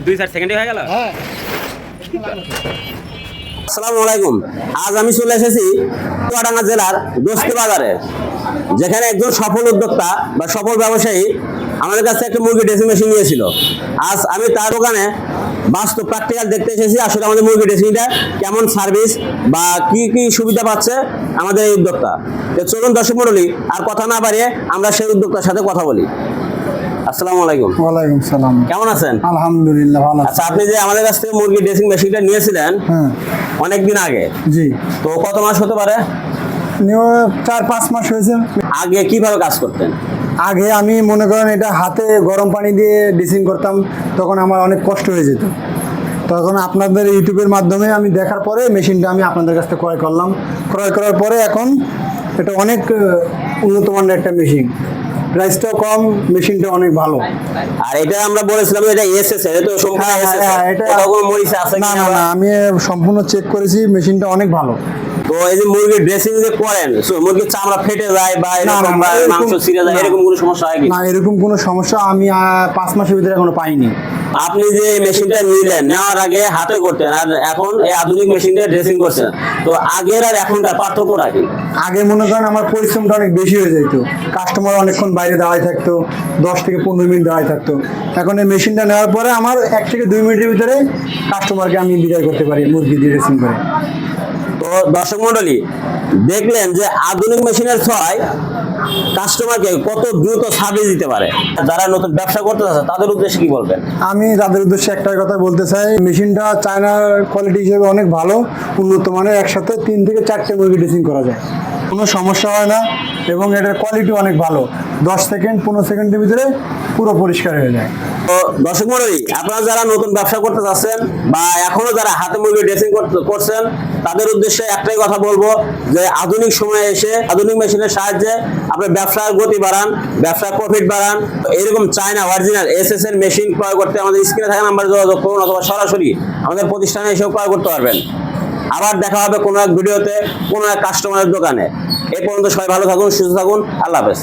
2-4 সেকেন্ডে হয়ে গেল। হ্যাঁ। আসসালামু আলাইকুম। আজ আমি চলে এসেছি চুয়াডাঙ্গা জেলার দোস্তি বাজারে, যেখানে একজন সফল উদ্যোক্তা বা সফল ব্যবসায়ী আমাদের কাছে একটা মুরগি ড্রেসিং মেশিন নিয়েছিল। আজ আমি তার দোকানে বাস্তব প্র্যাকটিক্যাল দেখতে এসেছি, আসলে আমাদের মুরগি ড্রেসিংটা কেমন সার্ভিস বা কি কি সুবিধা পাচ্ছে আমাদের এই উদ্যোক্তা। তো চলুন দর্শক মণ্ডলী, আর কথা না বাড়িয়ে আমরা সেই উদ্যোক্তার সাথে কথা বলি। আসসালামু আলাইকুম। ওয়ালাইকুম সালাম। কেমন আছেন? আলহামদুলিল্লাহ ভালো আছি। আচ্ছা, আপনি যে আমাদের কাছ থেকে মুরগি ড্রেসিং মেশিনটা নিয়েছিলেন হ্যাঁ অনেকদিন আগে, জি, তো কত মাস হতে পারে? নিয়ে 4-5 মাস হয়েছে। আগে কিভাবে কাজ করতেন? আগে আমি মনে করেন এটা হাতে গরম পানি দিয়ে ড্রেসিং করতাম, তখন আমার অনেক কষ্ট হয়ে যেত। তখন আপনাদের ইউটিউবের মাধ্যমে আমি দেখার পরে মেশিনটা আমি আপনাদের কাছ থেকে ক্রয় করলাম। ক্রয় করার পরে এখন এটা অনেক উন্নত মানের একটা মেশিন, প্রাইসটাও কম, মেশিনটা অনেক ভালো। আর এটা আমরা বলেছিলাম এটা এসএস এর, তো সম্পূর্ণ হ্যাঁ, এসএস হ্যাঁ, এটা এটা কোনো মরিচা আছে না কিনা? না না, আমি সম্পূর্ণ চেক করেছি, মেশিনটা অনেক ভালো। তো এই যে মুরগির ড্রেসিং যে করেন, মুরগির চামড়া ফেটে যায় বা এরকম বা মাংস ছিঁড়ে যায়, এরকম কোনো সমস্যা হয় কি? না, এরকম কোনো সমস্যা আমি 5 মাসের ভিতরে এখনো পাইনি। আপনি যে মেশিনটা নিলেন, নেওয়ার আগে হাতে করতেন আর এখন এই আধুনিক মেশিনটা ড্রেসিং করছেন, তো আগের আর এখনকার পার্থক্যটা কি? আগে মনে করেন আমার পরিশ্রমটা অনেক বেশি হয়ে যেত, কাস্টমার অনেকক্ষণ বাইরে দাঁড়ায় থাকতো, 10 থেকে 15 মিনিট দাঁড়ায় থাকতো। এখন এই মেশিনটা নেওয়ার পরে আমার 1 থেকে 2 মিনিটের ভিতরে কাস্টমারকে আমি বিদায় করতে পারি মুরগি দিয়ে ড্রেসিং করে। তো দর্শক মন্ডলী, দেখলেন যে আধুনিক মেশিনের ছয় কাস্টমারকে কত দ্রুত সার্ভিস দিতে পারে। যারা নতুন ব্যবসা করতে চাচ্ছে তাদের উদ্দেশ্যে কি বলবেন? আমি তাদের উদ্দেশ্যে একটাই কথা বলতে চাই, মেশিনটা চায়নার কোয়ালিটি হিসেবে অনেক ভালো, উন্নত মানের। একসাথে 3 থেকে 4টে মুরগি ড্রেসিং করা যায়, কোনো সমস্যা হয় না, এবং এটার কোয়ালিটি অনেক ভালো। 10 সেকেন্ড 15 সেকেন্ডের ভিতরে পুরো পরিষ্কার হয়ে যায়। তো দর্শক মণ্ডলী, আপনারা যারা নতুন ব্যবসা করতে চাচ্ছেন বা এখনো যারা হাতে মুরগি ড্রেসিং করছেন, তাদের উদ্দেশ্যে একটাই কথা বলবো যে আধুনিক সময়ে এসে আধুনিক মেশিনের সাহায্যে আপনার ব্যবসার গতি বাড়ান, ব্যবসার প্রফিট বাড়ান। এরকম চায়না অরিজিনাল এসএস এর মেশিন ক্রয় করতে আমাদের স্ক্রিনে থাকা নাম্বারে যোগাযোগ করুন, অথবা সরাসরি আমাদের প্রতিষ্ঠানে এসেও ক্রয় করতে পারবেন। আবার দেখা হবে কোনো এক ভিডিওতে, কোনো এক কাস্টমারের দোকানে। এই পর্যন্ত সবাই ভালো থাকুন, সুস্থ থাকুন। আল্লাহ হাফেজ।